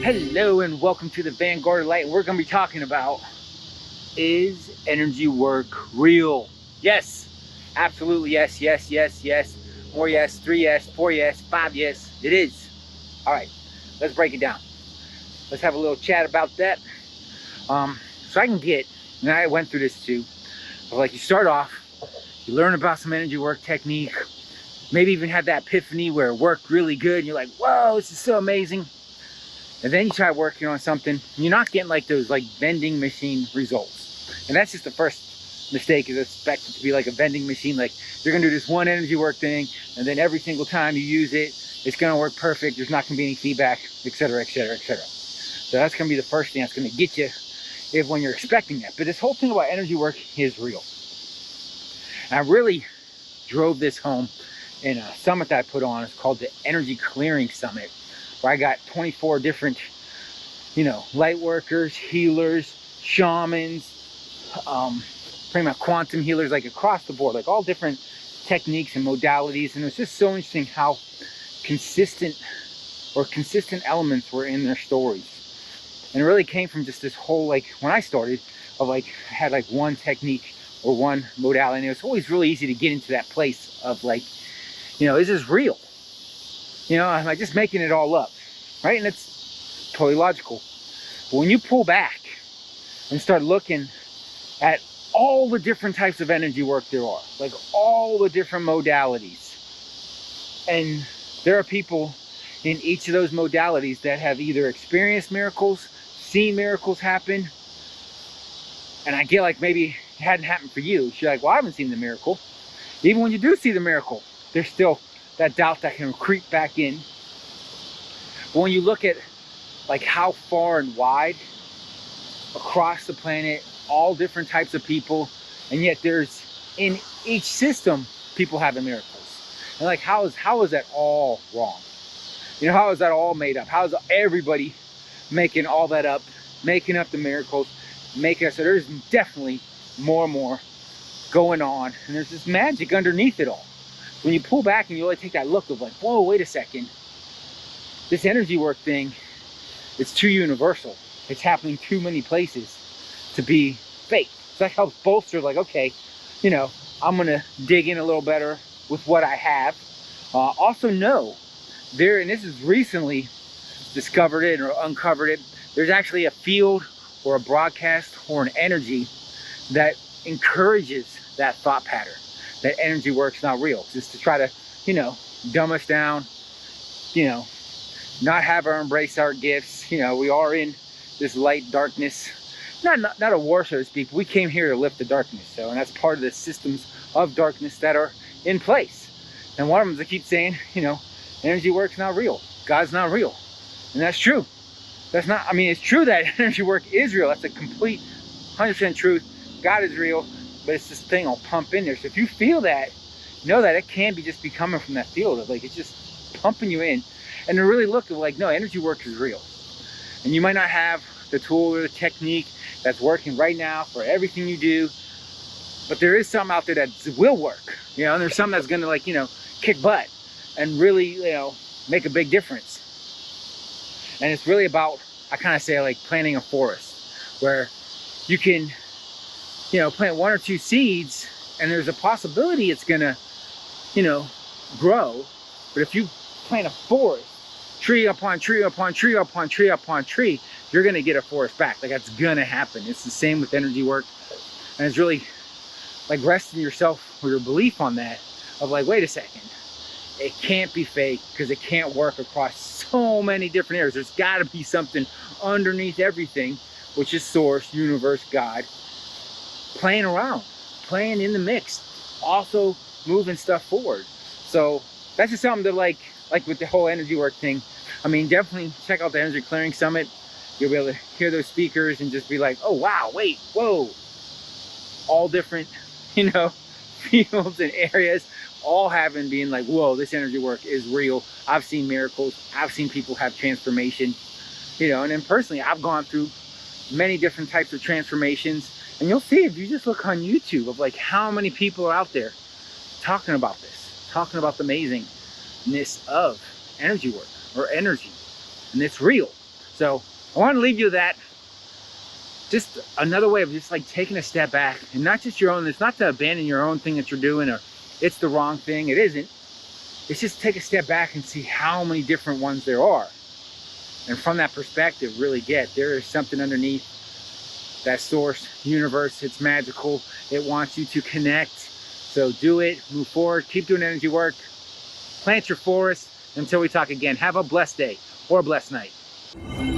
Hello and welcome to the Vanguard of Light. And we're going to be talking about, is energy work real? Yes, absolutely yes, yes, yes, yes, more yes, 3 yes, 4 yes, 5 yes, it is. All right, let's break it down. Let's have a little chat about that. So I can get, and I went through this too, but like you start off, you learn about some energy work technique, maybe even have that epiphany where it worked really good and you're like, whoa, this is so amazing. And then you try working on something, and you're not getting like those like vending machine results. And that's just the first mistake, is expect it to be like a vending machine. Like you're gonna do this one energy work thing, and then every single time you use it, it's gonna work perfect. There's not gonna be any feedback, etc., etc., etc. So that's gonna be the first thing that's gonna get you when you're expecting that. But this whole thing about energy work is real. And I really drove this home in a summit that I put on. It's called the Energy Clearing Summit, where I got 24 different, light workers, healers, shamans, pretty much quantum healers, like across the board, like all different techniques and modalities. And it was just so interesting how consistent elements were in their stories. And it really came from just this whole, like when I started, of like, I had like one technique or one modality. And it was always really easy to get into that place of like, is this real? Am I just making it all up, right? And it's totally logical. But when you pull back and start looking at all the different types of energy work there are, like all the different modalities, and there are people in each of those modalities that have either experienced miracles, seen miracles happen, and I get like maybe it hadn't happened for you. You're like, well, I haven't seen the miracle. Even when you do see the miracle, there's still that doubt that can creep back in. But when you look at like how far and wide across the planet, all different types of people, and yet there's in each system people having miracles. And like how is that all wrong? How is that all made up? How is everybody making all that up, making up the miracles, making it so there's definitely more and more going on, and there's this magic underneath it all. When you pull back and you really take that look of like, whoa, wait a second, this energy work thing, it's too universal. It's happening too many places to be fake. So that helps bolster like, okay, I'm gonna dig in a little better with what I have. Also know there, and this is recently discovered it or uncovered it, there's actually a field or a broadcast or an energy that encourages that thought pattern, that energy work's not real, just to try to, dumb us down, not have our embrace our gifts. We are in this light darkness, not a war, so to speak. We came here to lift the darkness. So, and that's part of the systems of darkness that are in place. And one of them is I keep saying, energy work's not real. God's not real. And that's true. It's true that energy work is real. That's a complete 100% truth. God is real, but it's this thing I'll pump in there. So if you feel that, know that it can just be coming from that field of like, it's just pumping you in. And to really look at like, no, energy work is real. And you might not have the tool or the technique that's working right now for everything you do, but there is something out there that will work, and there's something that's gonna like, kick butt and really, make a big difference. And it's really about, I kind of say like planting a forest where you can, plant 1 or 2 seeds and there's a possibility it's gonna, grow. But if you plant a forest, tree upon tree upon tree upon tree upon tree, you're gonna get a forest back. Like that's gonna happen. It's the same with energy work. And it's really like resting yourself or your belief on that of like, wait a second, it can't be fake because it can't work across so many different areas. There's gotta be something underneath everything, which is source, universe, God, playing around, playing in the mix, also moving stuff forward. So that's just something to like with the whole energy work thing. Definitely check out the Energy Clearing Summit. You'll be able to hear those speakers and just be like, oh wow, wait, whoa, all different, fields and areas, all having being like, whoa, this energy work is real. I've seen miracles. I've seen people have transformation, and then personally, I've gone through many different types of transformations. And you'll see if you just look on YouTube of like how many people are out there talking about this, talking about the amazingness of energy work or energy, and it's real. So I want to leave you with that. Just another way of just like taking a step back, and not just your own. It's not to abandon your own thing that you're doing, or it's the wrong thing. It isn't. It's just take a step back and see how many different ones there are. And from that perspective, really get there is something underneath that source, universe. It's magical. It wants you to connect. So do it, move forward, keep doing energy work, plant your forest. Until we talk again, have a blessed day or a blessed night.